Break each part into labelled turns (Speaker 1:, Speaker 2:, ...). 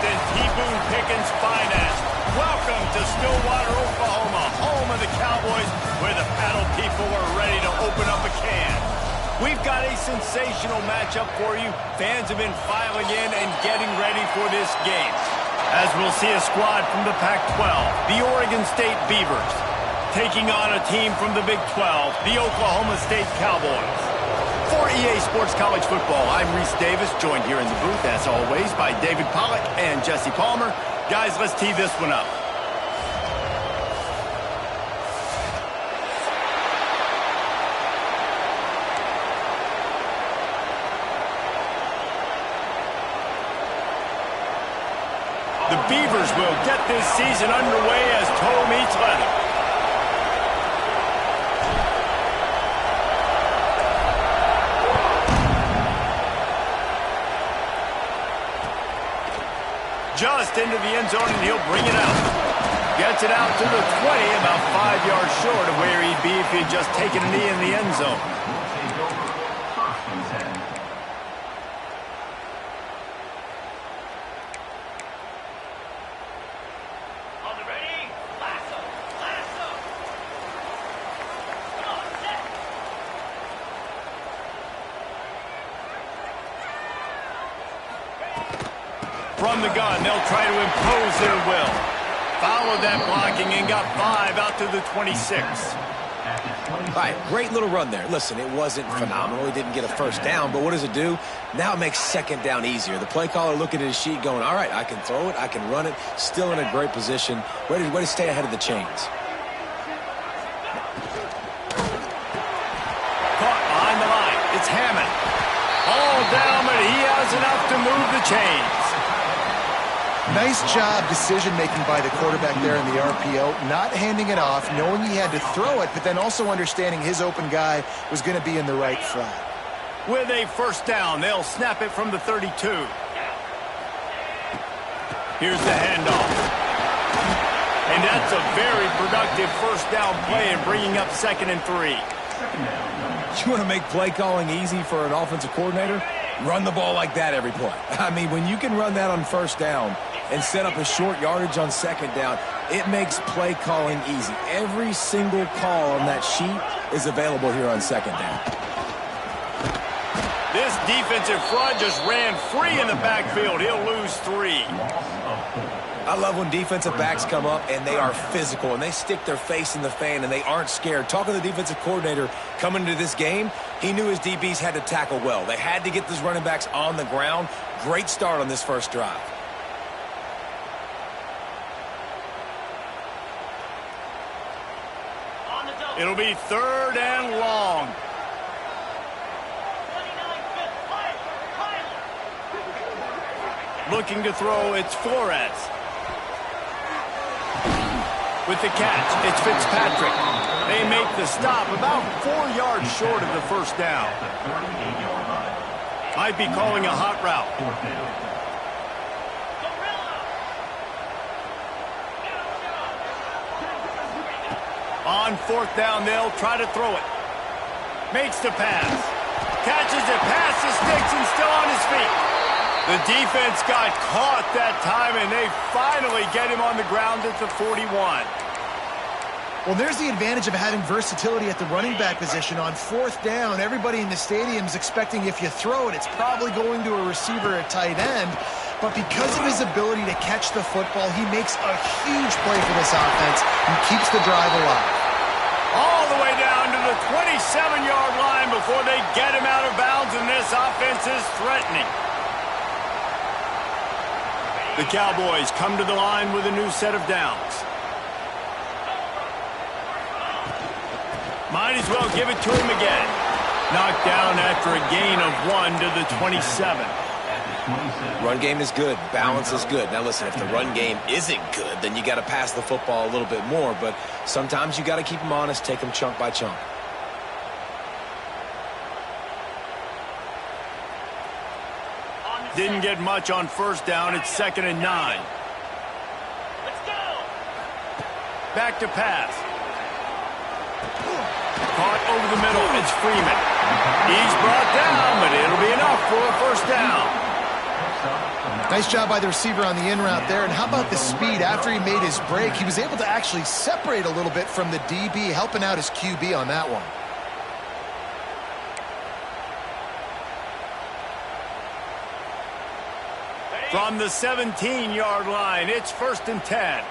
Speaker 1: than T. Boone Pickens' finest. Welcome to Stillwater, Oklahoma, home of the Cowboys, where the paddle people are ready to open up a can. We've got a sensational matchup for you. Fans have been filing in and getting ready for this game. As we'll see a squad from the Pac-12, the Oregon State Beavers, taking on a team from the Big 12, the Oklahoma State Cowboys. For EA Sports College Football, I'm Reese Davis, joined here in the booth, as always, by David Pollack and Jesse Palmer. Guys, let's tee this one up. The Beavers will get this season underway as toe meets leather. Just into the end zone, and he'll bring it out. Gets it out to the 20, about 5 yards short of where he'd be if he'd just taken a knee in the end zone.
Speaker 2: On the ready, lasso, lasso. Come on, set.
Speaker 1: From the gun, they'll try to impose their will. Followed that blocking and got 5 out to the 26.
Speaker 3: All right, great little run there. Listen, it wasn't phenomenal. He didn't get a first down, but what does it do? Now it makes second down easier. The play caller looking at his sheet going, all right, I can throw it, I can run it, still in a great position. Way to stay ahead of the chains.
Speaker 1: Caught behind the line. It's Hammond. All down, but he has enough to move the chains.
Speaker 4: Nice job decision-making by the quarterback there in the RPO, not handing it off, knowing he had to throw it, but then also understanding his open guy was going to be in the right flat.
Speaker 1: With a first down, they'll snap it from the 32. Here's the handoff. And that's a very productive first down play in bringing up 2nd and 3.
Speaker 3: You want to make play calling easy for an offensive coordinator? Run the ball like that every play. I mean, when you can run that on first down and set up a short yardage on second down, it makes play calling easy. Every single call on that sheet is available here on second down.
Speaker 1: This defensive front just ran free in the backfield. He'll lose 3.
Speaker 3: I love when defensive backs come up and they are physical and they stick their face in the fan and they aren't scared. Talking to the defensive coordinator coming into this game, he knew his DBs had to tackle well. They had to get those running backs on the ground. Great start on this first drive.
Speaker 1: It'll be 3rd and long. Looking to throw, it's Flores. With the catch, it's Fitzpatrick. They make the stop about 4 yards short of the first down. Might be calling a hot route. On 4th down, they'll try to throw it. Makes the pass. Catches it past the sticks and still on his feet. The defense got caught that time, and they finally get him on the ground at the 41.
Speaker 4: Well, there's the advantage of having versatility at the running back position. On 4th down, everybody in the stadium is expecting if you throw it, it's probably going to a receiver at tight end. But because of his ability to catch the football, he makes a huge play for this offense and keeps the drive alive.
Speaker 1: All the way down to the 27-yard line before they get him out of bounds, and this offense is threatening. The Cowboys come to the line with a new set of downs. Might as well give it to him again. Knocked down after a gain of 1 to the 27.
Speaker 3: Run game is good. Balance is good. Now, listen, if the run game isn't good, then you got to pass the football a little bit more. But sometimes you got to keep them honest, take them chunk by chunk.
Speaker 1: Didn't get much on first down. It's 2nd and 9.
Speaker 2: Let's go.
Speaker 1: Back to pass. Caught over the middle. It's Freeman. He's brought down, but it'll be enough for a first down.
Speaker 4: Nice job by the receiver on the in route there. And how about the speed? After he made his break, he was able to actually separate a little bit from the DB, helping out his QB on that one.
Speaker 1: From the 17-yard line, it's 1st and 10.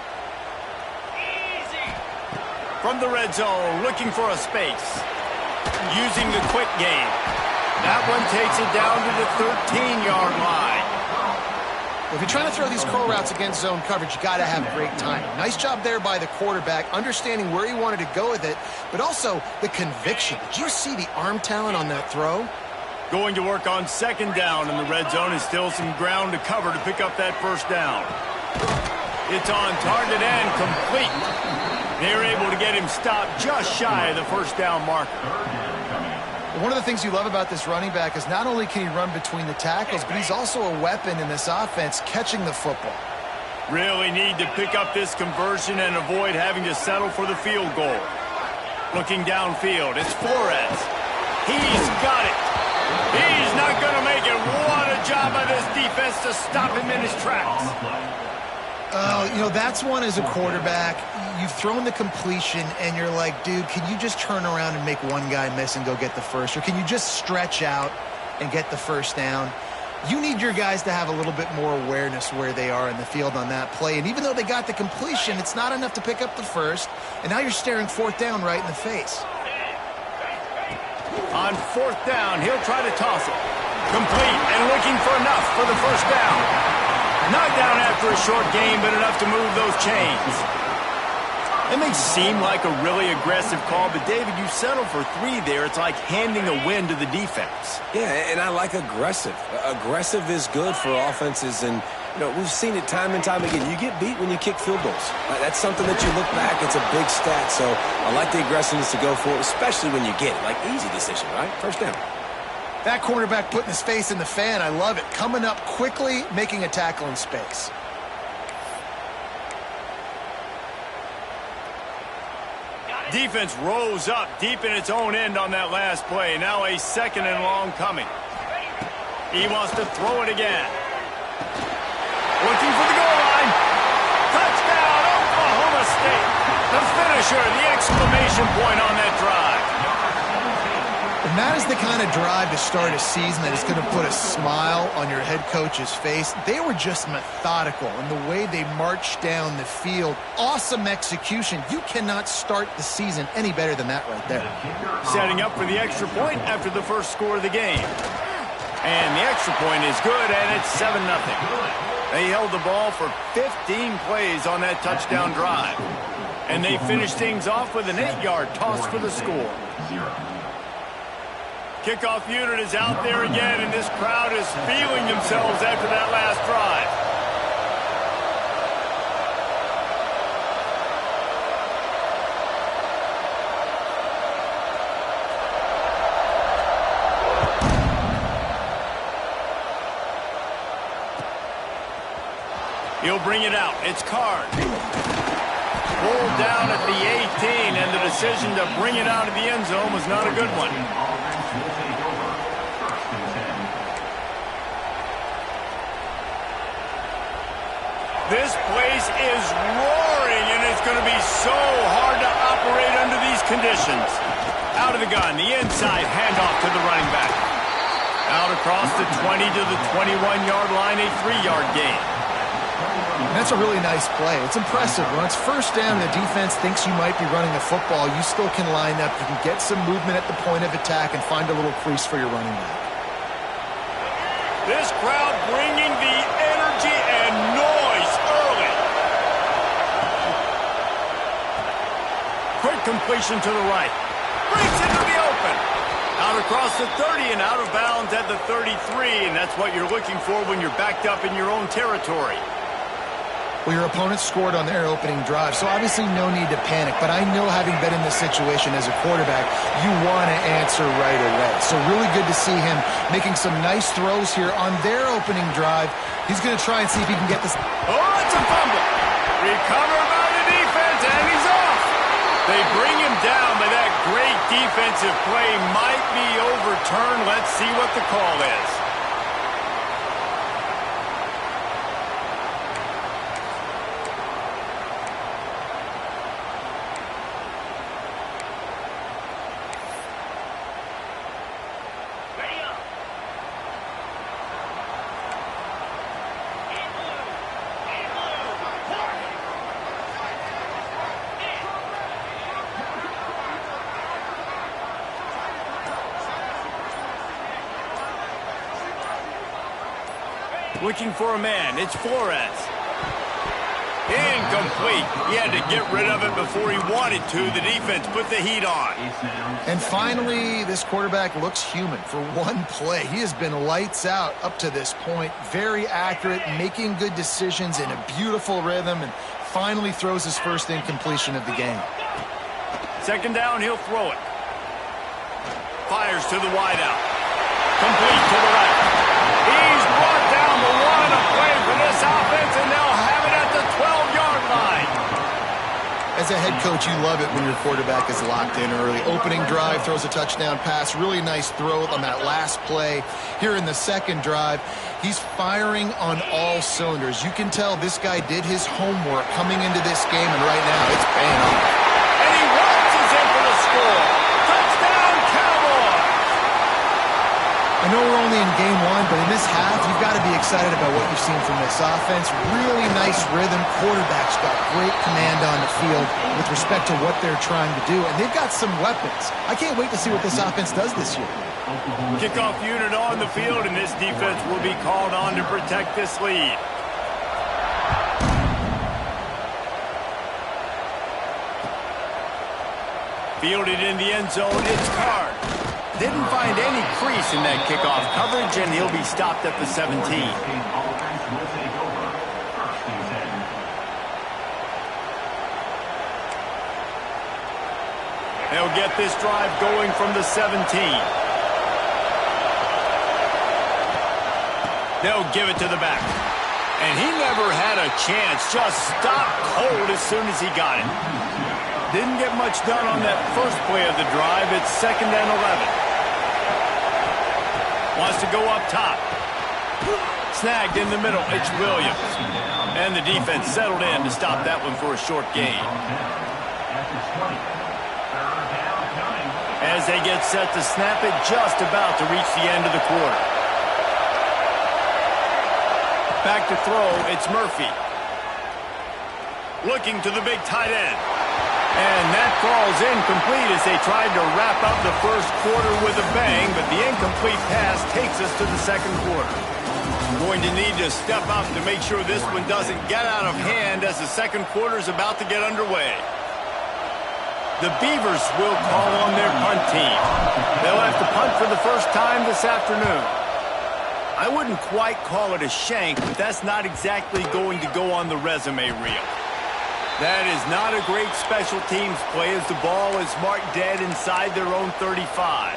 Speaker 2: Easy.
Speaker 1: From the red zone, looking for a space. Using the quick game. That one takes it down to the 13-yard line.
Speaker 4: If you're trying to throw these curl routes against zone coverage, you got to have great timing. Nice job there by the quarterback, understanding where he wanted to go with it, but also the conviction. Did you see the arm talent on that throw?
Speaker 1: Going to work on 2nd down in the red zone, and still some ground to cover to pick up that 1st down. It's on target and complete. They're able to get him stopped just shy of the 1st down marker.
Speaker 4: One of the things you love about this running back is not only can he run between the tackles, but he's also a weapon in this offense catching the football.
Speaker 1: Really need to pick up this conversion and avoid having to settle for the field goal. Looking downfield, it's Flores. He's got it. He's not going to make it. What a job by this defense to stop him in his tracks.
Speaker 4: You know, that's one as a quarterback. You've thrown the completion, and you're like, dude, can you just turn around and make one guy miss and go get the first? Or can you just stretch out and get the 1st down? You need your guys to have a little bit more awareness where they are in the field on that play. And even though they got the completion, it's not enough to pick up the 1st. And now you're staring 4th down right in the face.
Speaker 1: On 4th down, he'll try to toss it. Complete and looking for enough for the 1st down. Knocked down after a short gain, but enough to move those chains. It may seem like a really aggressive call, but David, you settle for 3 there. It's like handing a win to the defense.
Speaker 3: Yeah, and I like aggressive. Aggressive is good for offenses, and you know, we've seen it time and time again. You get beat when you kick field goals. That's something that you look back, it's a big stat. So I like the aggressiveness to go for it, especially when you get it. Like, easy decision, right? 1st down.
Speaker 4: That quarterback putting his face in the fan, I love it. Coming up quickly, making a tackle in space.
Speaker 1: Defense rose up deep in its own end on that last play. Now a 2nd and long coming. He wants to throw it again. Looking for the goal line. Touchdown, Oklahoma State. The finisher, the exclamation point on that drive.
Speaker 4: And that is the kind of drive to start a season that is going to put a smile on your head coach's face. They were just methodical in the way they marched down the field. Awesome execution. You cannot start the season any better than that right there.
Speaker 1: Setting up for the extra point after the 1st score of the game. And the extra point is good, and it's 7-0. They held the ball for 15 plays on that touchdown drive. And they finished things off with an 8-yard toss for the score. Kickoff unit is out there again, and this crowd is feeling themselves after that last drive. He'll bring it out. It's Card. Pulled down at the 18, and the decision to bring it out of the end zone was not a good one. This place is roaring, and it's going to be so hard to operate under these conditions. Out of the gun, the inside handoff to the running back. Out across the 20 to the 21-yard line, a 3-yard gain.
Speaker 4: That's a really nice play. It's impressive. When it's 1st down and the defense thinks you might be running the football, you still can line up. You can get some movement at the point of attack and find a little crease for your running back.
Speaker 1: This crowd bringing the energy and noise early. Quick completion to the right. Brings it to the open. Out across the 30 and out of bounds at the 33, and that's what you're looking for when you're backed up in your own territory.
Speaker 4: Well, your opponent scored on their opening drive, so obviously no need to panic. But I know, having been in this situation as a quarterback, you want to answer right away. So really good to see him making some nice throws here on their opening drive. He's going to try and see if he can get this.
Speaker 1: Oh, it's a fumble. Recovered by the defense, and he's off. They bring him down, but that great defensive play might be overturned. Let's see what the call is. Looking for a man. It's Flores. Incomplete. He had to get rid of it before he wanted to. The defense put the heat on.
Speaker 4: And finally, this quarterback looks human for one play. He has been lights out up to this point. Very accurate, making good decisions in a beautiful rhythm, and finally throws his first incompletion of the game.
Speaker 1: Second down, he'll throw it. Fires to the wideout. Complete to the left. He's brought down the line of play for this offense, and they'll have it at the 12-yard line.
Speaker 4: As a head coach, you love it when your quarterback is locked in early. Opening drive, throws a touchdown pass. Really nice throw on that last play. Here in the second drive, he's firing on all cylinders. You can tell this guy did his homework coming into this game, and right now it's paying off.
Speaker 1: And he watches in for the score. Touchdown, Cowboys!
Speaker 4: I know we're only in game one, but in this half, you've got to be excited about what you've seen from this offense. Really nice rhythm. Quarterback's got great command on the field with respect to what they're trying to do, and they've got some weapons. I can't wait to see what this offense does this year.
Speaker 1: Kickoff unit on the field, and this defense will be called on to protect this lead. Fielded in the end zone, it's Card. Didn't find any crease in that kickoff coverage, and he'll be stopped at the 17. They'll get this drive going from the 17. They'll give it to the back. And he never had a chance. Just stopped cold as soon as he got it. Didn't get much done on that first play of the drive. It's 2nd and 11. Wants to go up top. Snagged in the middle. It's Williams. And the defense settled in to stop that one for a short gain. As they get set to snap it, just about to reach the end of the quarter. Back to throw, it's Murphy. Looking to the big tight end. And that falls incomplete as they tried to wrap up the first quarter with a bang, but the incomplete pass takes us to the second quarter. Going to need to step up to make sure this one doesn't get out of hand as the second quarter is about to get underway. The Beavers will call on their punt team. They'll have to punt for the first time this afternoon. I wouldn't quite call it a shank, but that's not exactly going to go on the resume reel. That is not a great special teams play as the ball is marked dead inside their own 35.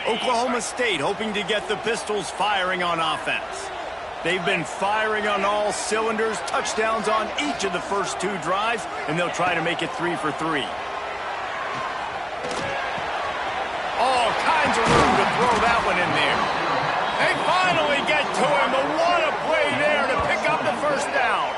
Speaker 1: Oklahoma State hoping to get the Pistols firing on offense. They've been firing on all cylinders, touchdowns on each of the first two drives, and they'll try to make it 3 for 3. All kinds of room to throw that one in there. They finally get to him, but what a play there to pick up the first down.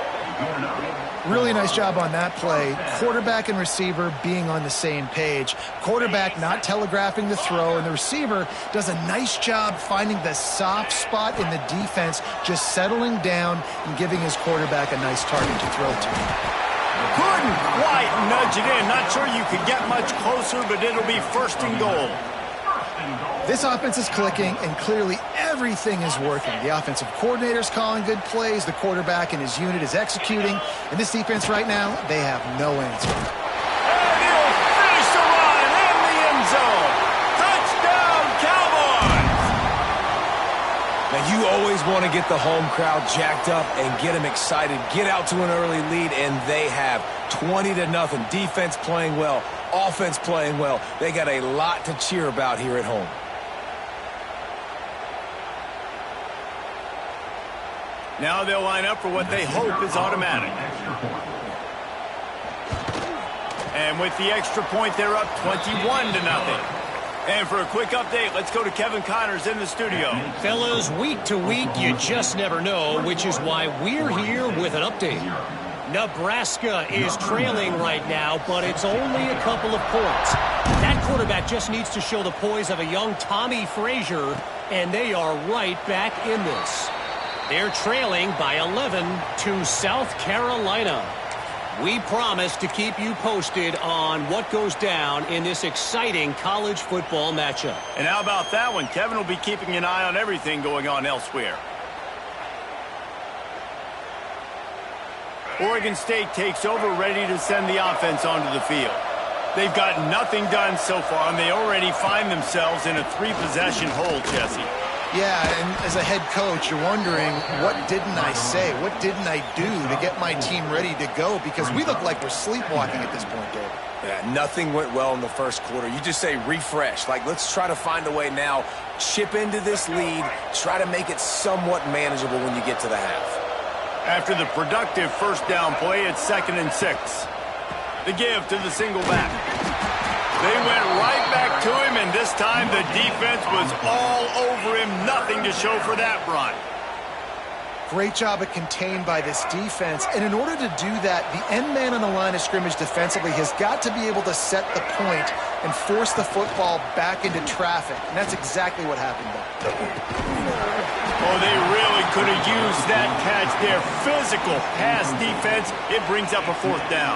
Speaker 4: Really nice job on that play. Quarterback and receiver being on the same page. Quarterback not telegraphing the throw, and the receiver does a nice job finding the soft spot in the defense, just settling down and giving his quarterback a nice target to throw to.
Speaker 1: Couldn't quite nudge it in. Not sure you could get much closer, but it'll be 1st and goal.
Speaker 4: This offense is clicking, and clearly everything is working. The offensive coordinator's calling good plays. The quarterback and his unit is executing. And this defense right now, they have no answer.
Speaker 1: And he'll finish the run in the end zone. Touchdown, Cowboys!
Speaker 3: Now, you always want to get the home crowd jacked up and get them excited. Get out to an early lead, and they have 20-0. Defense playing well. Offense playing well. They got a lot to cheer about here at home.
Speaker 1: Now they'll line up for what they hope is automatic. And with the extra point, they're up 21-0. And for a quick update, let's go to Kevin Connors in the studio.
Speaker 5: Fellas, week to week, you just never know, which is why we're here with an update. Nebraska is trailing right now, but it's only a couple of points. That quarterback just needs to show the poise of a young Tommy Frazier, and they are right back in this. They're trailing by 11 to South Carolina. We promise to keep you posted on what goes down in this exciting college football matchup.
Speaker 1: And how about that one? Kevin will be keeping an eye on everything going on elsewhere. Oregon State takes over, ready to send the offense onto the field. They've got nothing done so far, and they already find themselves in a 3-possession hole, Jesse.
Speaker 4: Yeah, and as a head coach, you're wondering, what didn't I say? What didn't I do to get my team ready to go? Because we look like we're sleepwalking at this point, Dave.
Speaker 3: Yeah, nothing went well in the first quarter. You just say refresh. Like, let's try to find a way now, chip into this lead, try to make it somewhat manageable when you get to the half.
Speaker 1: After the productive first down play, it's 2nd and 6. The give to the single back. They went right back to him, and this time the defense was all over him. Nothing to show for that run.
Speaker 4: Great job at contained by this defense. And in order to do that, the end man on the line of scrimmage defensively has got to be able to set the point and force the football back into traffic. And that's exactly what happened there.
Speaker 1: Oh, they really could have used that catch there. Physical pass defense. It brings up a 4th down.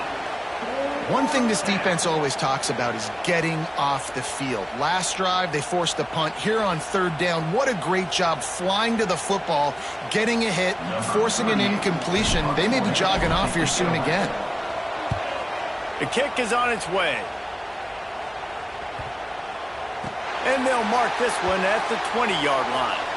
Speaker 4: One thing this defense always talks about is getting off the field. Last drive, they forced a punt. Here on 3rd down, what a great job flying to the football, getting a hit, forcing an incompletion. They may be jogging off here soon again.
Speaker 1: The kick is on its way. And they'll mark this one at the 20-yard line.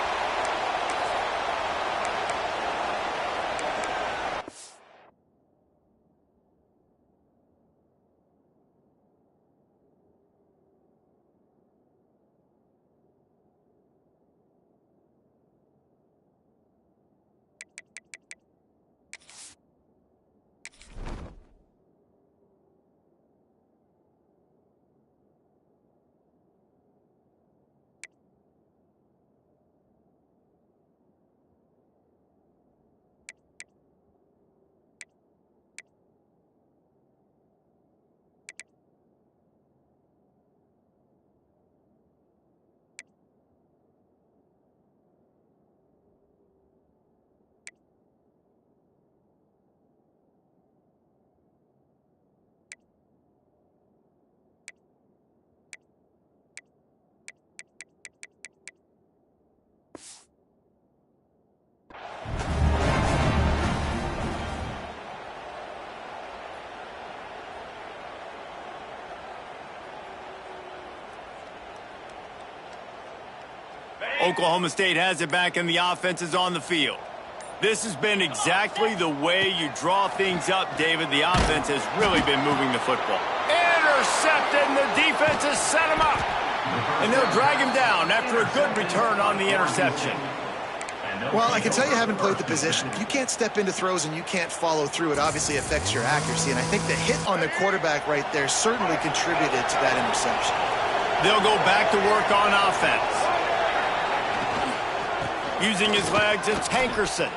Speaker 1: Oklahoma State has it back and the offense is on the field. This has been exactly the way you draw things up, David. The offense has really been moving the football. Intercepted, and the defense has set him up. And they'll drag him down after a good return on the interception.
Speaker 4: Well, I can tell you haven't played the position. If you can't step into throws and you can't follow through, it obviously affects your accuracy. And I think the hit on the quarterback right there certainly contributed to that interception.
Speaker 1: They'll go back to work on offense. Using his legs, it's Hankerson.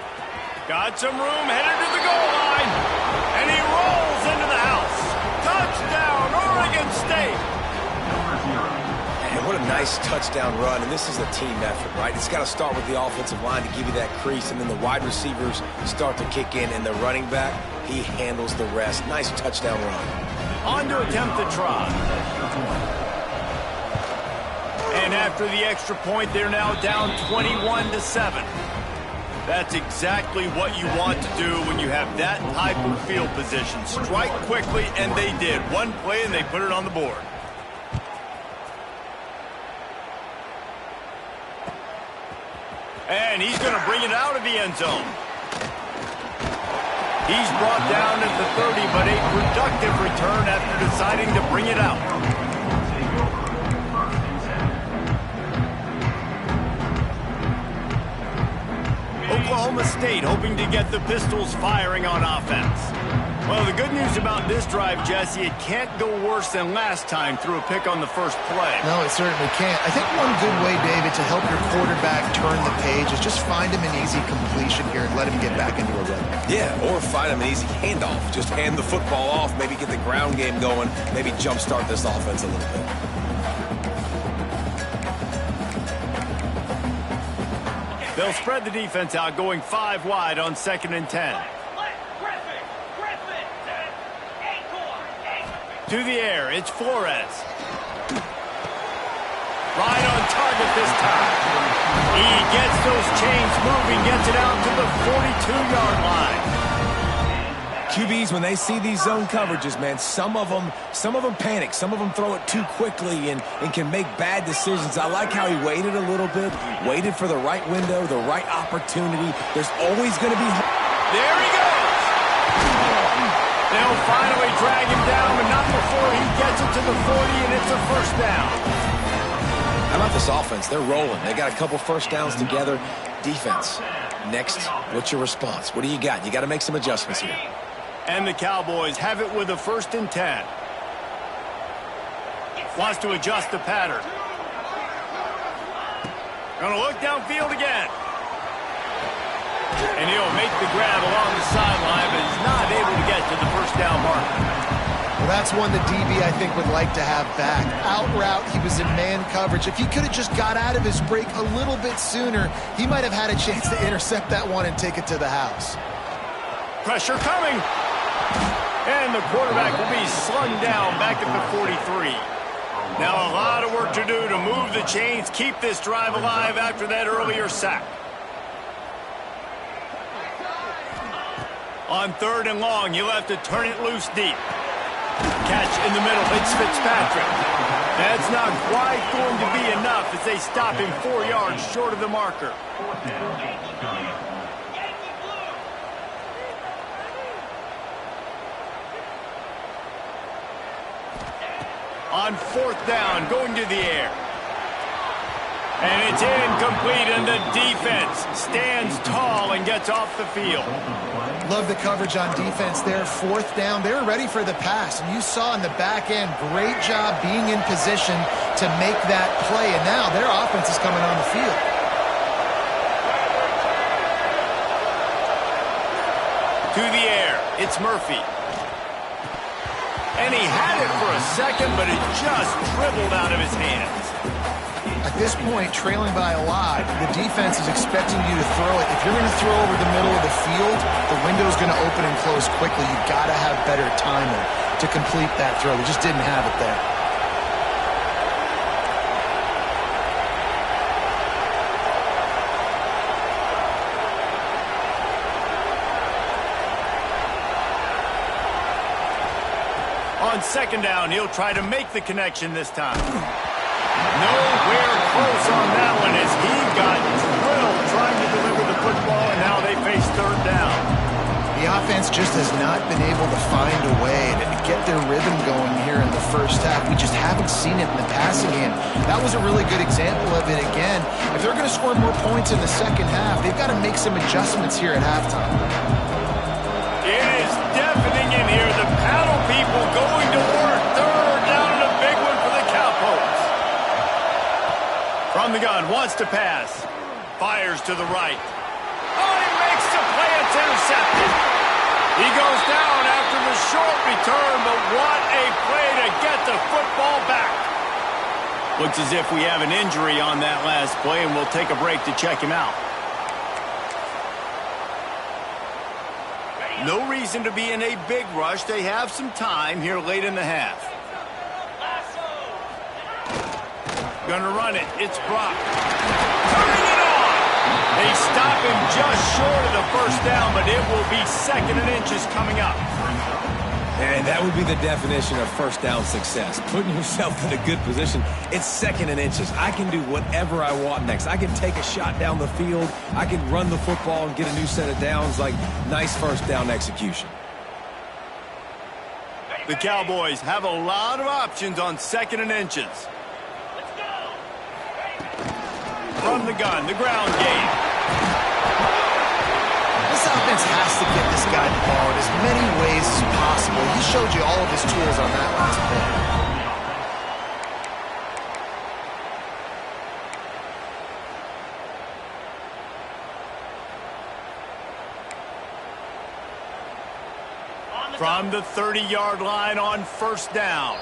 Speaker 1: Got some room, headed to the goal line. And he rolls into the house. Touchdown, Oregon State.
Speaker 3: Man, what a nice touchdown run. And this is a team effort, right? It's got to start with the offensive line to give you that crease. And then the wide receivers start to kick in. And the running back, he handles the rest. Nice touchdown run.
Speaker 1: On to attempt the try. And after the extra point, they're now down 21-7. That's exactly what you want to do when you have that type of field position. Strike quickly, and they did. One play, and they put it on the board. And he's going to bring it out of the end zone. He's brought down at the 30, but a productive return after deciding to bring it out. Oklahoma State hoping to get the Pistols firing on offense. Well, the good news about this drive, Jesse, it can't go worse than last time through a pick on the first play.
Speaker 4: No, it certainly can't. I think one good way, David, to help your quarterback turn the page is just find him an easy completion here and let him get back into a rhythm.
Speaker 3: Yeah, or find him an easy handoff. Just hand the football off, maybe get the ground game going, maybe jumpstart this offense a little bit.
Speaker 1: They'll spread the defense out, going 5 wide on 2nd and 10. To the air, it's Flores. Right on target this time. He gets those chains moving, gets it out to the 42-yard line.
Speaker 3: QBs, when they see these zone coverages, man, some of them panic. Some of them throw it too quickly and can make bad decisions. I like how he waited a little bit, waited for the right window, the right opportunity. There's always going to be...
Speaker 1: There he goes! They'll finally drag him down, but not before he gets it to the 40, and it's a first down.
Speaker 3: How about this offense? They're rolling. They got a couple first downs together. Defense, next, what's your response? What do you got? You got to make some adjustments here.
Speaker 1: And the Cowboys have it with a 1st and 10. Wants to adjust the pattern. Gonna look downfield again. And he'll make the grab along the sideline, but he's not able to get to the first down marker.
Speaker 4: Well, that's one the DB, I think, would like to have back. Out route, he was in man coverage. If he could have just got out of his break a little bit sooner, he might have had a chance to intercept that one and take it to the house.
Speaker 1: Pressure coming. And the quarterback will be slung down back at the 43. Now a lot of work to do to move the chains, keep this drive alive after that earlier sack. On 3rd and long, you'll have to turn it loose deep. Catch in the middle, it's Fitzpatrick. That's not quite going to be enough as they stop him 4 yards short of the marker. On 4th down, going to the air. And it's incomplete, and the defense stands tall and gets off the field.
Speaker 4: Love the coverage on defense there. 4th down, they were ready for the pass. And you saw in the back end, great job being in position to make that play. And now their offense is coming on the field.
Speaker 1: To the air, it's Murphy. And he had it for a second, but it just dribbled out of his hands.
Speaker 4: At this point, trailing by a lot, the defense is expecting you to throw it. If you're going to throw over the middle of the field, the window's going to open and close quickly. You've got to have better timing to complete that throw. They just didn't have it there.
Speaker 1: On 2nd down, he'll try to make the connection this time. Nowhere close on that one as he got drilled trying to deliver the football, and now they face 3rd down.
Speaker 4: The offense just has not been able to find a way to get their rhythm going here in the first half. We just haven't seen it in the passing game. That was a really good example of it again. If they're going to score more points in the second half, they've got to make some adjustments here at halftime.
Speaker 1: It is deafening in here. The paddle people going to work. 3rd down and a big one for the Cowboys. From the gun, wants to pass. Fires to the right. Oh, he makes the play. It's intercepted. He goes down after the short return, but what a play to get the football back. Looks as if we have an injury on that last play, and we'll take a break to check him out. No reason to be in a big rush. They have some time here late in the half. Gonna run it. It's Brock. Turning it on. They stop him just short of the first down, but it will be 2nd and inches coming up.
Speaker 3: And that would be the definition of first down success. Putting yourself in a good position. It's 2nd and inches. I can do whatever I want next. I can take a shot down the field. I can run the football and get a new set of downs. Like, nice first down execution.
Speaker 1: The Cowboys have a lot of options on 2nd and inches. From the gun, the ground game.
Speaker 4: This offense has to get this guy the ball in as many ways as possible. He showed you all of his tools on that last play.
Speaker 1: From the 30-yard line on 1st down.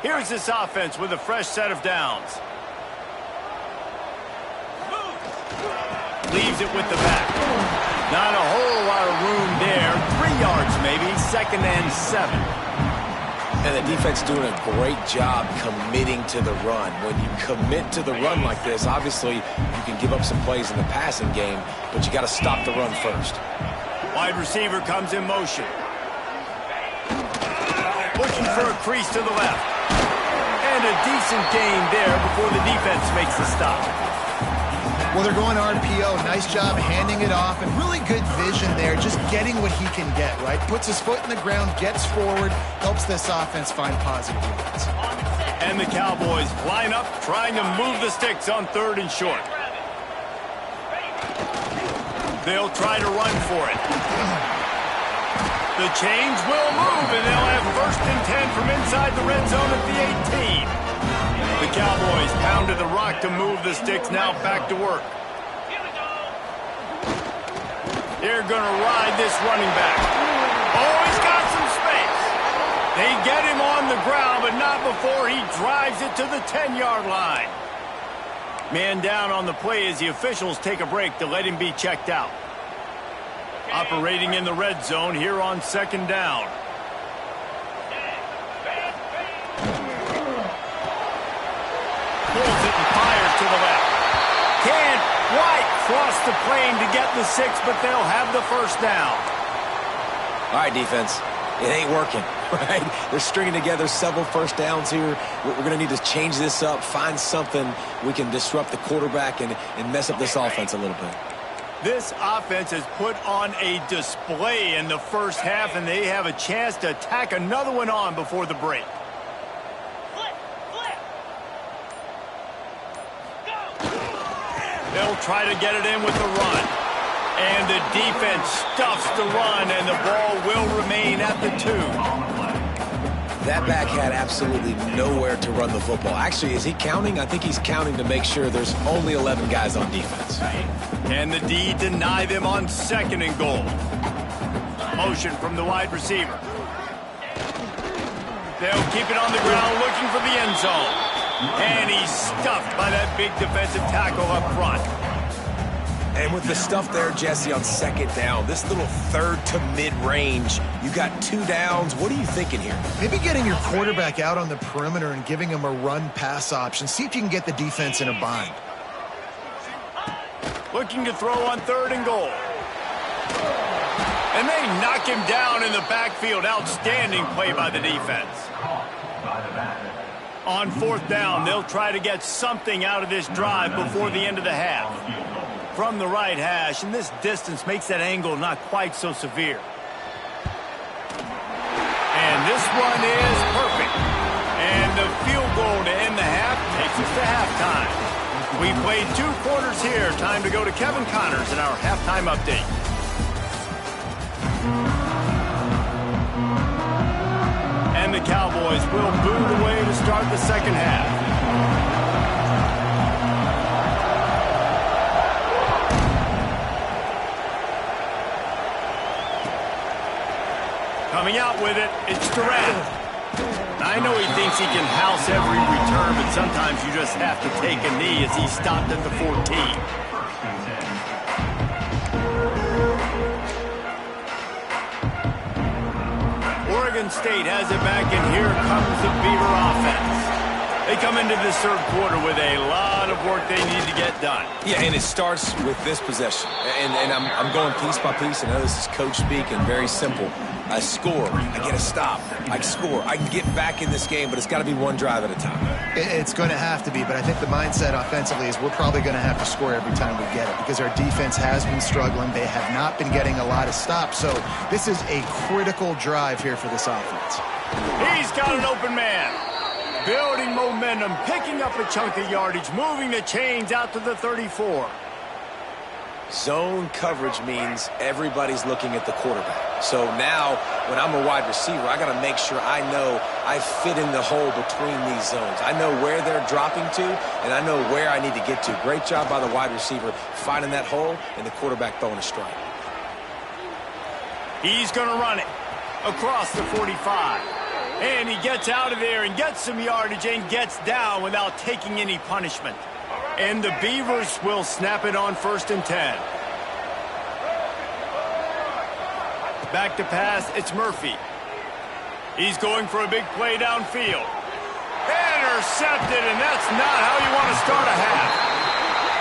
Speaker 1: Here's this offense with a fresh set of downs. Leaves it with the back. Not a whole lot of room there. 3 yards maybe, 2nd and 7.
Speaker 3: And the defense doing a great job committing to the run. When you commit to the run like this, obviously you can give up some plays in the passing game, but you got to stop the run first.
Speaker 1: Wide receiver comes in motion. Looking for a crease to the left. And a decent gain there before the defense makes the stop.
Speaker 4: Well, they're going RPO. Nice job handing it off, and really good vision there, just getting what he can get, right? Puts his foot in the ground, gets forward, helps this offense find positive yards.
Speaker 1: And the Cowboys line up, trying to move the sticks on 3rd and short. They'll try to run for it. The chains will move, and they'll have 1st and 10 from inside the red zone at the 18. The Cowboys pounded the rock to move the sticks, now back to work. They're going to ride this running back. Oh, he's got some space. They get him on the ground, but not before he drives it to the 10-yard line. Man down on the play as the officials take a break to let him be checked out. Operating in the red zone here on 2nd down. Pulls it and fires to the left. Can't quite cross the plane to get the 6, but they'll have the 1st down.
Speaker 3: All right, defense. It ain't working, right? They're stringing together several 1st downs here. We're going to need to change this up, find something we can disrupt the quarterback and mess up this offense a little bit.
Speaker 1: This offense has put on a display in the 1st half, and they have a chance to tack another one on before the break. They'll try to get it in with the run. And the defense stuffs the run, and the ball will remain at the 2.
Speaker 3: That back had absolutely nowhere to run the football. Actually, is he counting? I think he's counting to make sure there's only 11 guys on defense.
Speaker 1: And the D deny them on 2nd and goal. Motion from the wide receiver. They'll keep it on the ground looking for the end zone. And he's stuffed by that big defensive tackle up front.
Speaker 3: And with the stuff there, Jesse, on 2nd down, this little 3rd to mid-range, you got 2 downs. What are you thinking here?
Speaker 4: Maybe getting your quarterback out on the perimeter and giving him a run-pass option. See if you can get the defense in a bind.
Speaker 1: Looking to throw on 3rd and goal. And they knock him down in the backfield. Outstanding play by the defense. On 4th down, they'll try to get something out of this drive before the end of the half. From the right hash, and this distance makes that angle not quite so severe. And this one is perfect. And the field goal to end the half takes us to halftime. We played 2 quarters here. Time to go to Kevin Connors in our halftime update. And the Cowboys will boot away to start the 2nd half. Coming out with it, it's Durant. I know he thinks he can house every return, but sometimes you just have to take a knee as he stopped at the 14. Oregon State has it back, and here comes the Beaver offense. They come into this 3rd quarter with a lot of work they need to get done.
Speaker 3: Yeah, and it starts with this possession. And I'm going piece by piece. I know this is coach speak and very simple. I score, I get a stop, I score. I can get back in this game, but it's got to be one drive at a time.
Speaker 4: It's going to have to be, but I think the mindset offensively is we're probably going to have to score every time we get it because our defense has been struggling. They have not been getting a lot of stops, so this is a critical drive here for this offense.
Speaker 1: He's got an open man. Building momentum, picking up a chunk of yardage, moving the chains out to the 34.
Speaker 3: Zone coverage means everybody's looking at the quarterback. So now, when I'm a wide receiver, I got to make sure I know I fit in the hole between these zones. I know where they're dropping to, and I know where I need to get to. Great job by the wide receiver finding that hole, and the quarterback throwing a strike.
Speaker 1: He's going to run it across the 45. And he gets out of there and gets some yardage and gets down without taking any punishment. And the Beavers will snap it on 1st and 10. Back to pass, it's Murphy. He's going for a big play downfield. Intercepted, and that's not how you want to start a half.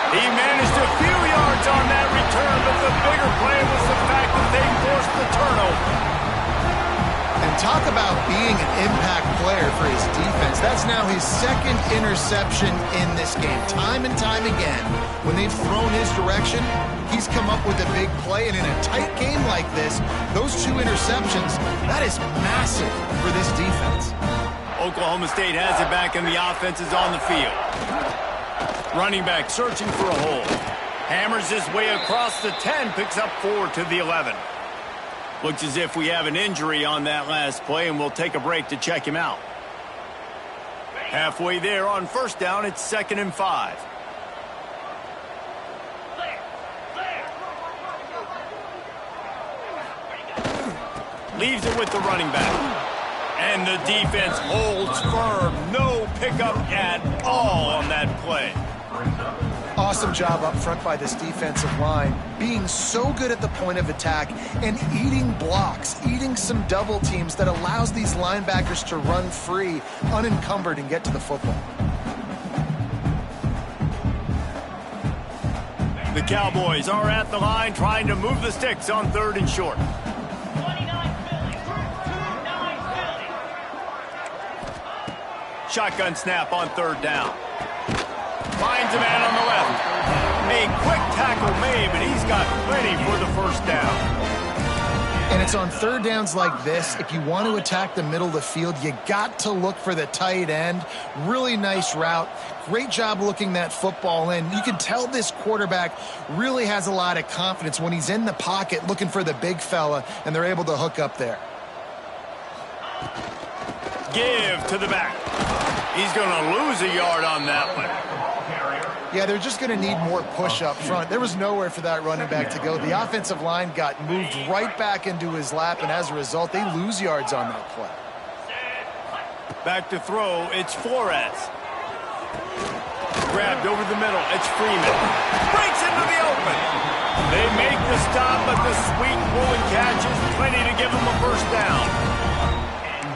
Speaker 1: He managed a few yards on that return, but the bigger play was the fact that they forced the turnover.
Speaker 4: And talk about being an impact player for his defense. That's now his 2nd interception in this game. Time and time again, when they've thrown his direction, he's come up with a big play. And in a tight game like this, those 2 interceptions, that is massive for this defense.
Speaker 1: Oklahoma State has it back, and the offense is on the field. Running back searching for a hole. Hammers his way across the 10, picks up 4 to the 11. Looks as if we have an injury on that last play, and we'll take a break to check him out. Halfway there on 1st down, it's 2nd and 5. Leaves it with the running back. And the defense holds firm. No pickup at all on that play.
Speaker 4: Awesome job up front by this defensive line, being so good at the point of attack and eating blocks, eating some double teams that allows these linebackers to run free, unencumbered, and get to the football.
Speaker 1: The Cowboys are at the line trying to move the sticks on 3rd and short. Shotgun snap on 3rd down. Finds a man on the left. A quick tackle made, but he's got plenty for the 1st down.
Speaker 4: And it's on 3rd downs like this. If you want to attack the middle of the field, you got to look for the tight end. Really nice route. Great job looking that football in. You can tell this quarterback really has a lot of confidence when he's in the pocket looking for the big fella, and they're able to hook up there.
Speaker 1: Give to the back. He's going to lose a yard on that one.
Speaker 4: Yeah, they're just going to need more push up front. There was nowhere for that running back to go. The offensive line got moved right back into his lap, and as a result, they lose yards on that play.
Speaker 1: Back to throw, it's Flores. Grabbed over the middle, it's Freeman. Breaks into the open. They make the stop, but the sweet pulling catch is plenty to give them a 1st down.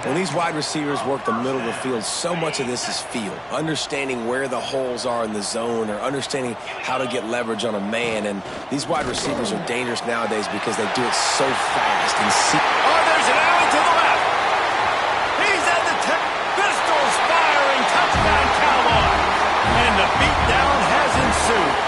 Speaker 3: When these wide receivers work the middle of the field, so much of this is feel. Understanding where the holes are in the zone or understanding how to get leverage on a man. And these wide receivers are dangerous nowadays because they do it so fast. And
Speaker 1: there's an alley to the left. He's at the tip. Pistols firing. Touchdown, Cowboy. And the beatdown has ensued.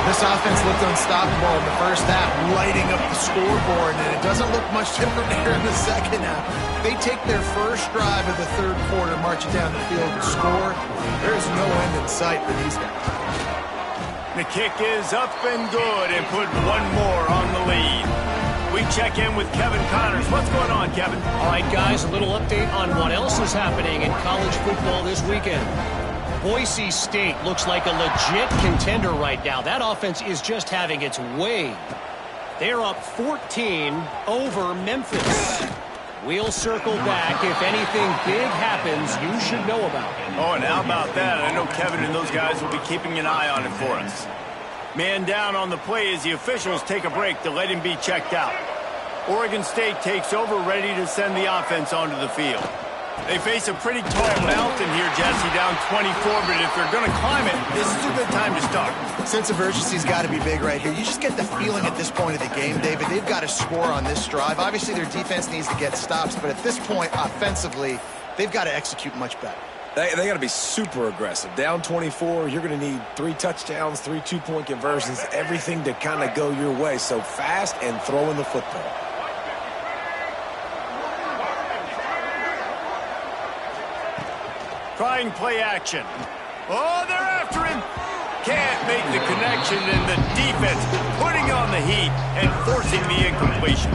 Speaker 4: This offense looked unstoppable in the 1st half, lighting up the scoreboard, and it doesn't look much different here in the 2nd half. They take their 1st drive of the 3rd quarter, march it down the field and score. There's no end in sight for these guys.
Speaker 1: The kick is up and good and put one more on the lead. We check in with Kevin Connors. What's going on, Kevin?
Speaker 5: All right, guys, a little update on what else is happening in college football this weekend. Boise State looks like a legit contender right now. That offense is just having its way. They're up 14 over Memphis. We'll circle back. If anything big happens, you should know about it.
Speaker 1: Oh, and how about that? I know Kevin and those guys will be keeping an eye on it for us. Man down on the play as the officials take a break to let him be checked out. Oregon State takes over, ready to send the offense onto the field. They face a pretty tall mountain here, Jesse, down 24, but if they're going to climb it, this is a good time to start.
Speaker 4: Sense of urgency's got to be big right here. You just get the feeling at this point of the game, David, they've got to score on this drive. Obviously, their defense needs to get stops, but at this point, offensively, they've got to execute much better.
Speaker 3: They got to be super aggressive. Down 24, you're going to need 3 touchdowns, 3 two-point conversions, everything to kind of go your way. So fast and throwing the football.
Speaker 1: Trying play action. Oh, they're after him. Can't make the connection, and the defense putting on the heat and forcing the incompletion.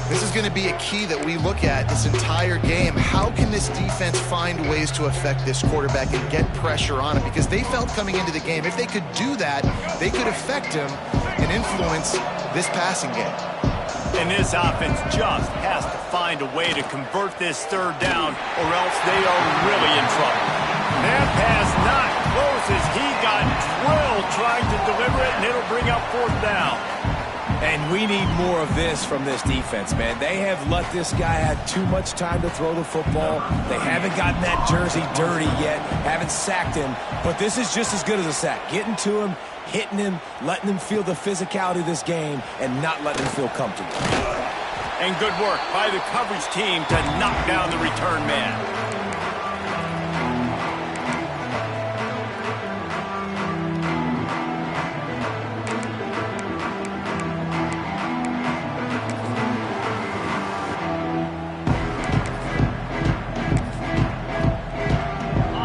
Speaker 4: This is going to be a key that we look at this entire game. How can this defense find ways to affect this quarterback and get pressure on him? Because they felt coming into the game, if they could do that, they could affect him and influence this passing game.
Speaker 1: And this offense just has to find a way to convert this third down, or else they are really in trouble. That pass not close as he got drilled trying to deliver it, and it'll bring up fourth down.
Speaker 3: And we need more of this from this defense, man. They have let this guy have too much time to throw the football. They haven't gotten that jersey dirty yet, haven't sacked him, but this is just as good as a sack. Getting to him, hitting him, letting him feel the physicality of this game, and not letting him feel comfortable.
Speaker 1: And good work by the coverage team to knock down the return man.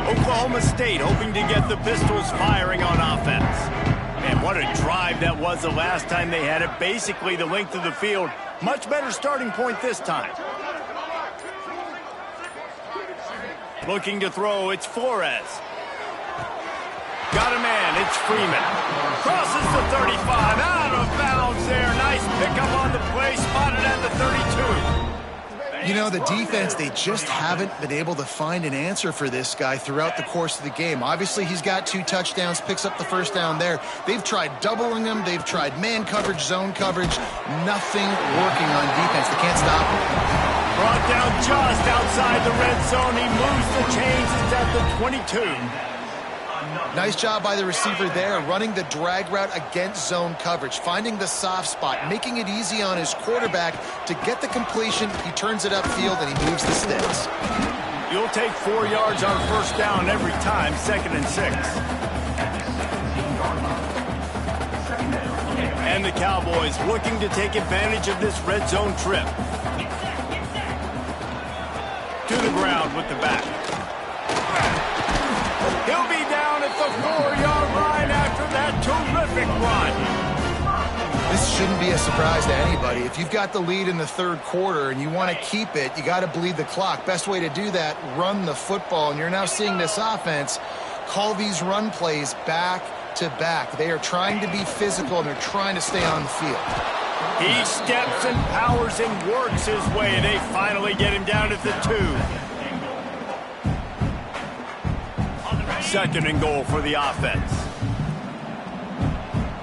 Speaker 1: Oklahoma State hoping to get the Pistols firing on offense. And what a drive that was the last time they had it. Basically the length of the field. Much better starting point this time. Looking to throw, it's Flores. Got a man, it's Freeman. Crosses the 35, out of bounds there. Nice pickup on the play, spotted at the 32.
Speaker 4: You know, the defense, they just haven't been able to find an answer for this guy throughout the course of the game. Obviously, he's got 2 touchdowns, picks up the first down there. They've tried doubling him. They've tried man coverage, zone coverage. Nothing working on defense. They can't stop him.
Speaker 1: Brought down just outside the red zone. He moves the chains. It's at the 22.
Speaker 4: Nice job by the receiver there, running the drag route against zone coverage, finding the soft spot, making it easy on his quarterback to get the completion. He turns it upfield, and he moves the sticks.
Speaker 1: You'll take 4 yards on first down every time, 2nd and 6. And the Cowboys looking to take advantage of this red zone trip. To the ground with the back. He'll be down at the 4-yard line after that terrific run.
Speaker 4: This shouldn't be a surprise to anybody. If you've got the lead in the third quarter and you want to keep it, you got to bleed the clock. Best way to do that, run the football. And you're now seeing this offense call these run plays back to back. They are trying to be physical, and they're trying to stay on the field.
Speaker 1: He steps and powers and works his way, and they finally get him down at the 2. 2nd and goal for the offense.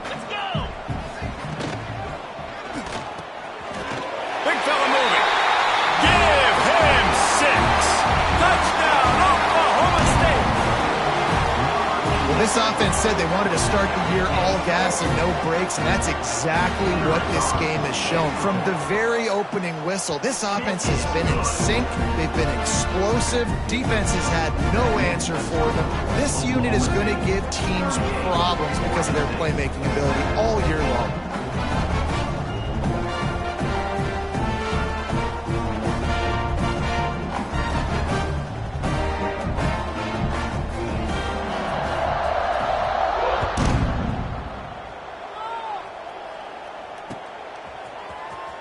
Speaker 2: Let's go.
Speaker 1: Big fella moving. Give him 6. Touchdown, Oklahoma State.
Speaker 4: Well, this offense said they wanted to start the year all gas and no brakes, and that's exactly what this game has shown. From the very opening whistle, this offense has been in sync. They've been explosive. Defense has had no answer for them. This unit is going to give teams problems because of their playmaking ability all year long.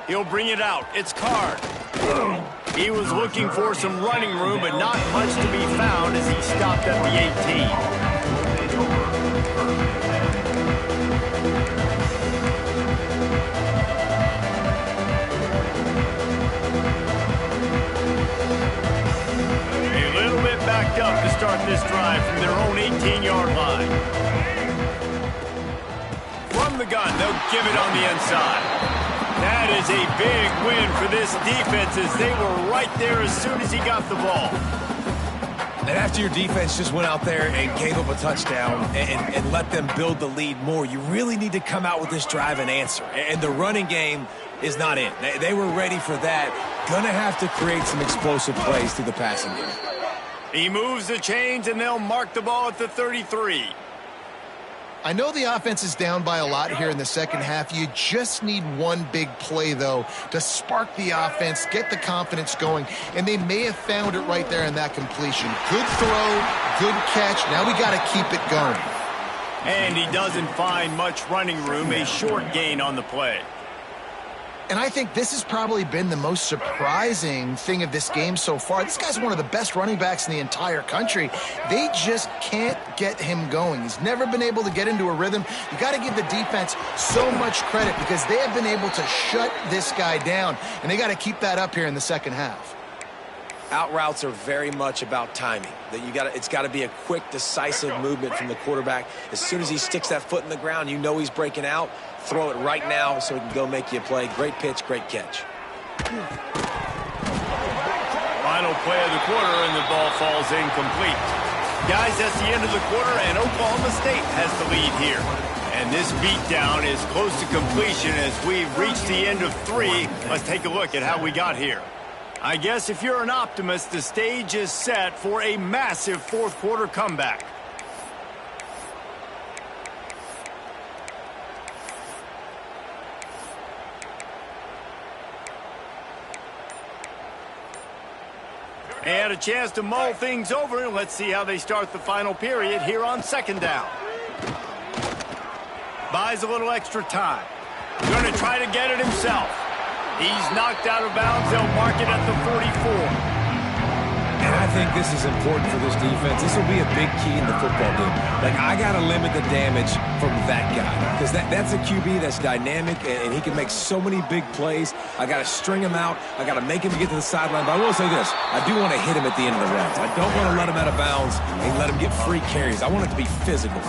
Speaker 1: He'll bring it out. It's Card. He was looking for some running room, but not much to be found as he stopped at the 18. A little bit backed up to start this drive from their own 18-yard line. From the gun, they'll give it on the inside. That is a big win for this defense as they were right there as soon as he got the ball.
Speaker 3: And after your defense just went out there and gave up a touchdown and let them build the lead more, you really need to come out with this drive and answer. And the running game is not in. They were ready for that. Going to have to create some explosive plays through the passing game.
Speaker 1: He moves the chains, and they'll mark the ball at the 33.
Speaker 4: I know the offense is down by a lot here in the second half. You just need one big play, though, to spark the offense, get the confidence going, and they may have found it right there in that completion. Good throw, good catch. Now we got to keep it going.
Speaker 1: And he doesn't find much running room, a short gain on the play.
Speaker 4: And I think this has probably been the most surprising thing of this game so far. This guy's one of the best running backs in the entire country. They just can't get him going. He's never been able to get into a rhythm. You got to give the defense so much credit because they have been able to shut this guy down, and they got to keep that up here in the second half.
Speaker 3: Out routes are very much about timing. It's got to be a quick, decisive movement from the quarterback. As soon as he sticks that foot in the ground, you know he's breaking out. Throw it right now so he can go make you a play. Great pitch, great catch.
Speaker 1: Final play of the quarter, and the ball falls incomplete. Guys, that's the end of the quarter, and Oklahoma State has the lead here. And this beatdown is close to completion as we've reached the end of 3. Let's take a look at how we got here. I guess if you're an optimist, the stage is set for a massive fourth quarter comeback. And a chance to mull things over. Let's see how they start the final period here on second down. Buys a little extra time. Going to try to get it himself. He's knocked out of bounds. They'll mark it at the 44.
Speaker 3: And I think this is important for this defense. This will be a big key in the football game. Like, I got to limit the damage from that guy because that's a QB that's dynamic, and he can make so many big plays. I got to string him out. I got to make him get to the sideline. But I will say this. I do want to hit him at the end of the rounds. I don't want to let him out of bounds and let him get free carries. I want it to be physical.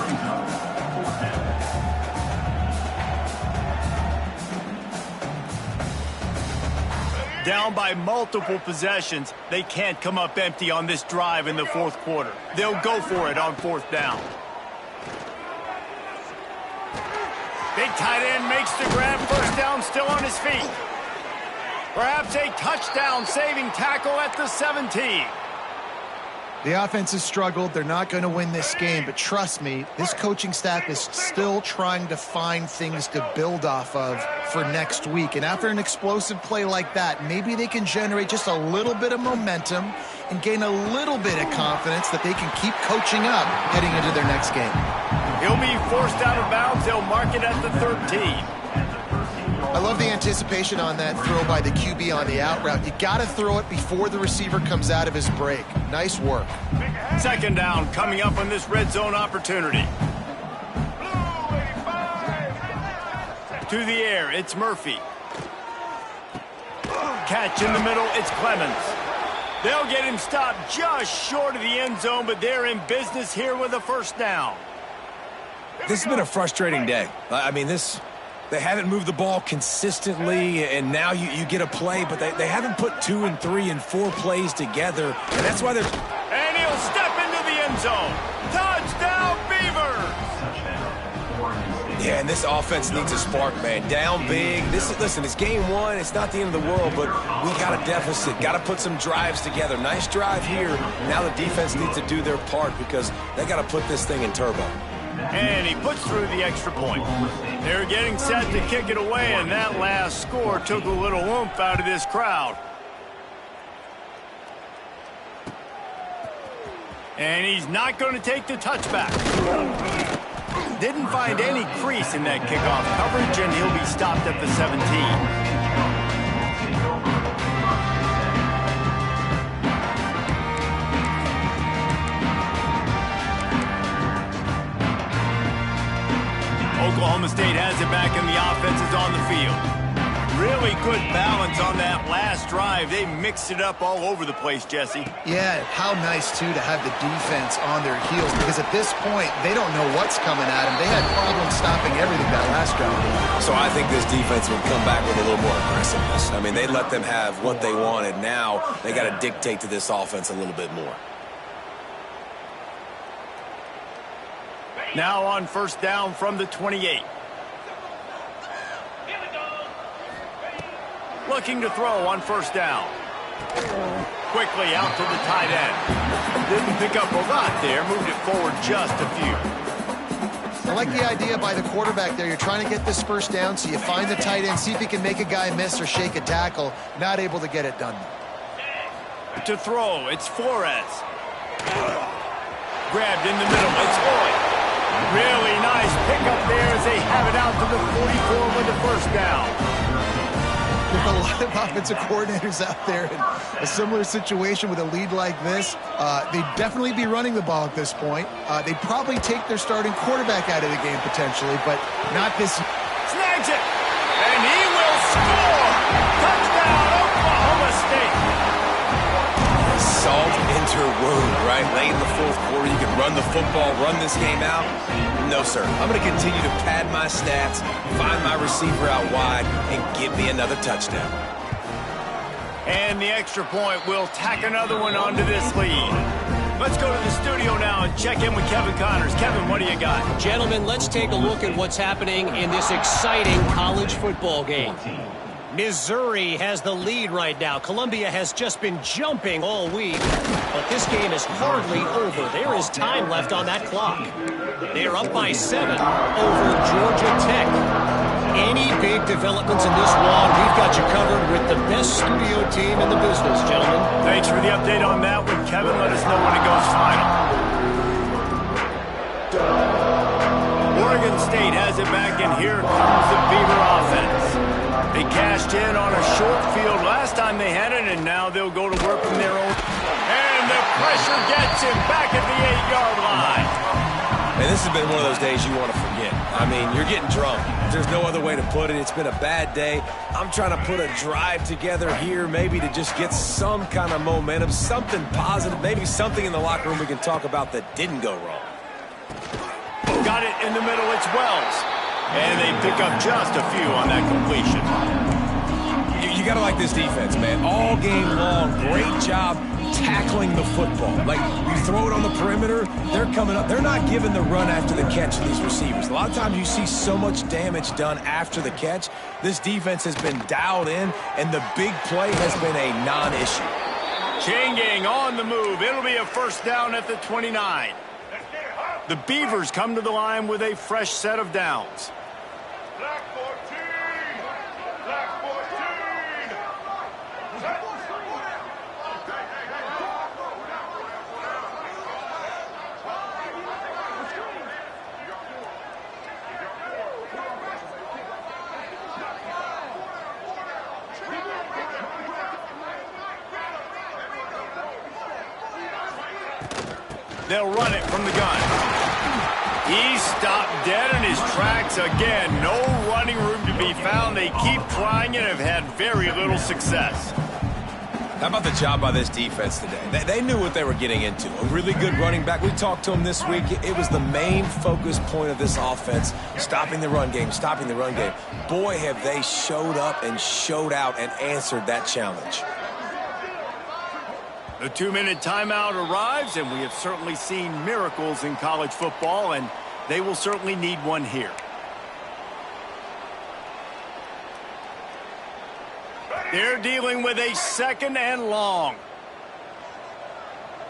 Speaker 1: Down by multiple possessions, they can't come up empty on this drive in the fourth quarter. They'll go for it on fourth down. Big tight end makes the grab. First down, still on his feet. Perhaps a touchdown-saving tackle at the 17.
Speaker 4: The offense has struggled. They're not going to win this game, but trust me, this coaching staff is still trying to find things to build off of for next week. And after an explosive play like that, maybe they can generate just a little bit of momentum and gain a little bit of confidence that they can keep coaching up heading into their next game.
Speaker 1: He'll be forced out of bounds. They'll mark it at the 13.
Speaker 4: I love the anticipation on that throw by the QB on the out route. You got to throw it before the receiver comes out of his break. Nice work.
Speaker 1: Second down coming up on this red zone opportunity. To the air, it's Murphy. Catch in the middle, it's Clemens. They'll get him stopped just short of the end zone, but they're in business here with a first down.
Speaker 3: This has been a frustrating day. I mean, they haven't moved the ball consistently, and now you get a play, but they haven't put 2 and 3 and 4 plays together, and that's why they're...
Speaker 1: And he'll step into the end zone. Touchdown, Beavers!
Speaker 3: Yeah, and this offense needs a spark, man. Down big. Listen, it's game 1. It's not the end of the world, but we got a deficit. Got to put some drives together. Nice drive here. Now the defense needs to do their part because they got to put this thing in turbo.
Speaker 1: And he puts through the extra point. They're getting set to kick it away, and that last score took a little oomph out of this crowd. And he's not going to take the touchback. Didn't find any crease in that kickoff coverage, and he'll be stopped at the 17. Oklahoma State has it back, and the offense is on the field. Really good balance on that last drive. They mixed it up all over the place, Jesse.
Speaker 4: Yeah, how nice, too, to have the defense on their heels, because at this point, they don't know what's coming at them. They had problems stopping everything that last drive.
Speaker 3: So I think this defense would come back with a little more aggressiveness. I mean, they let them have what they wanted. Now they got to dictate to this offense a little bit more.
Speaker 1: Now on first down from the 28. Looking to throw on first down. Quickly out to the tight end. Didn't pick up a lot there. Moved it forward just a few.
Speaker 4: I like the idea by the quarterback there. You're trying to get this first down, so you find the tight end, see if he can make a guy miss or shake a tackle. Not able to get it done.
Speaker 1: To throw, it's Flores. Grabbed in the middle, it's Lloyd. Really nice pickup there as they have it out to the 44 with the first down.
Speaker 4: There are a lot of offensive coordinators out there in a similar situation with a lead like this. They'd definitely be running the ball at this point. They'd probably take their starting quarterback out of the game potentially, but not this.
Speaker 1: Snags it, and he will score! Touchdown, Oklahoma State!
Speaker 3: Salt into wound, right? Late in the fourth quarter, you can run the football, run this game out. No, sir. I'm going to continue to pad my stats, find my receiver out wide, and give me another touchdown.
Speaker 1: And the extra point will tack another one onto this lead. Let's go to the studio now and check in with Kevin Connors. Kevin, what do you got?
Speaker 5: Gentlemen, let's take a look at what's happening in this exciting college football game. Missouri has the lead right now. Columbia has just been jumping all week, but this game is hardly over. There is time left on that clock. They're up by 7 over Georgia Tech. Any big developments in this one, we've got you covered with the best studio team in the business, gentlemen.
Speaker 1: Thanks for the update on that one, Kevin. Let us know when it goes final. Oregon State has it back, and here comes the Beaver offense. They cashed in on a short field last time they had it, and now they'll go to work from their own. And the pressure gets him back at the 8-yard line.
Speaker 3: Man, this has been one of those days you want to forget. I mean, you're getting drunk. There's no other way to put it. It's been a bad day. I'm trying to put a drive together here, maybe to just get some kind of momentum, something positive, maybe something in the locker room we can talk about that didn't go wrong.
Speaker 1: Got it in the middle. It's Wells. And they pick up just a few on that completion.
Speaker 3: You got to like this defense, man. All game long, great job tackling the football. Like, you throw it on the perimeter, they're coming up. They're not giving the run after the catch to these receivers. A lot of times you see so much damage done after the catch. This defense has been dialed in, and the big play has been a non-issue.
Speaker 1: Chain gang on the move. It'll be a first down at the 29. The Beavers come to the line with a fresh set of downs.
Speaker 2: Black 14! Black 14!
Speaker 1: They'll run it from the gun. He's stopped dead in his tracks again. No running room to be found. They keep trying and have had very little success.
Speaker 3: How about the job by this defense today? They knew what they were getting into. A really good running back. We talked to him this week. It was the main focus point of this offense, stopping the run game, stopping the run game. Boy, have they showed up and showed out and answered that challenge.
Speaker 1: The 2-minute timeout arrives, and we have certainly seen miracles in college football, and they will certainly need one here. They're dealing with a 2nd and long.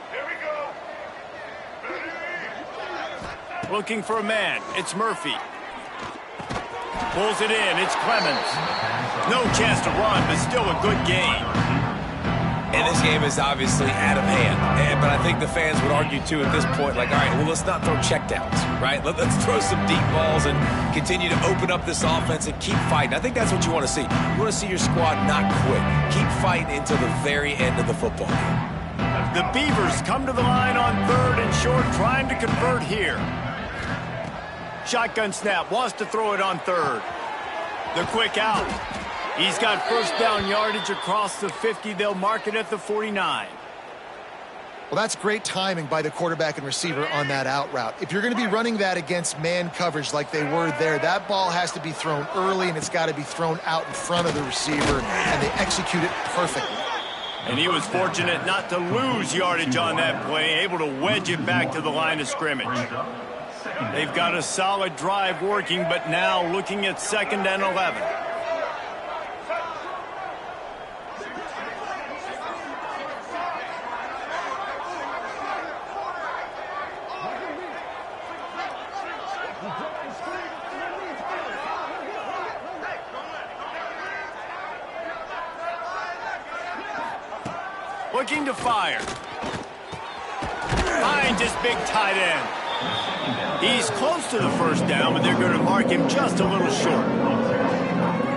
Speaker 2: Here we go.
Speaker 1: Looking for a man. It's Murphy. Pulls it in. It's Clemens. No chance to run, but still a good gain.
Speaker 3: And this game is obviously out of hand. But I think the fans would argue, too, at this point, like, all right, well, let's not throw checkdowns, right? Let's throw some deep balls and continue to open up this offense and keep fighting. I think that's what you want to see. You want to see your squad not quit. Keep fighting until the very end of the football game.
Speaker 1: The Beavers come to the line on 3rd and short, trying to convert here. Shotgun snap, wants to throw it on 3rd. The quick out. He's got first down yardage across the 50. They'll mark it at the 49.
Speaker 4: Well, that's great timing by the quarterback and receiver on that out route. If you're going to be running that against man coverage like they were there, that ball has to be thrown early, and it's got to be thrown out in front of the receiver, and they execute it perfectly.
Speaker 1: And he was fortunate not to lose yardage on that play, able to wedge it back to the line of scrimmage. They've got a solid drive working, but now looking at 2nd and 11. Looking to fire. Finds his big tight end. He's close to the first down, but they're going to mark him just a little short.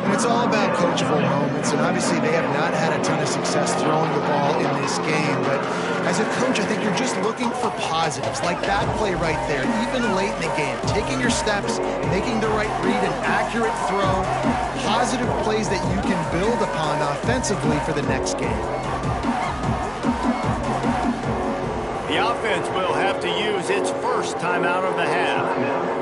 Speaker 4: And it's all about coachable moments, and obviously they have not had a ton of success throwing the ball in this game, but as a coach, I think you're just looking for positives, like that play right there, even late in the game, taking your steps, making the right read, an accurate throw, positive plays that you can build upon offensively for the next game.
Speaker 1: The offense will have to use its first timeout of the half.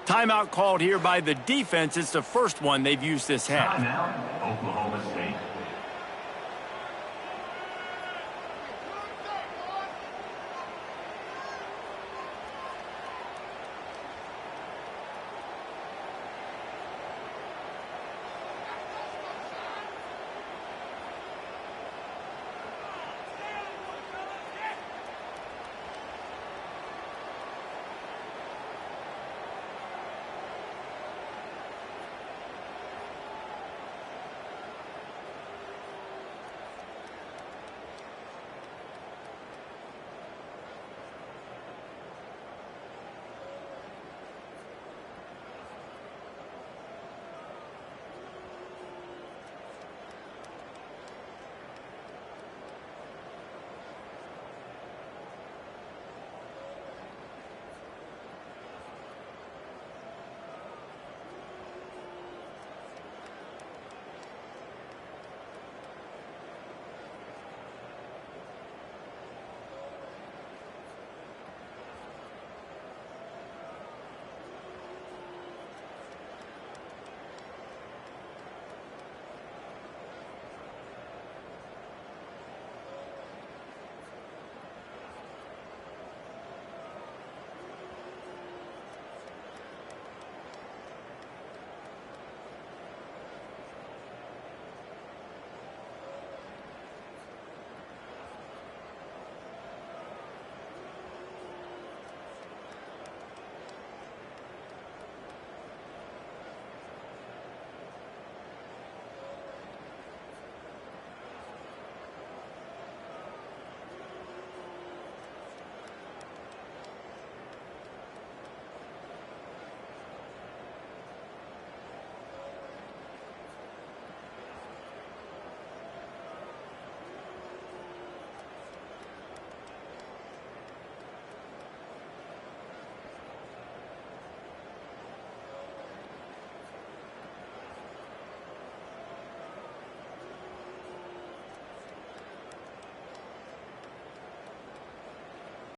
Speaker 1: Timeout called here by the defense. It's the first one they've used this half.
Speaker 2: Timeout, Oklahoma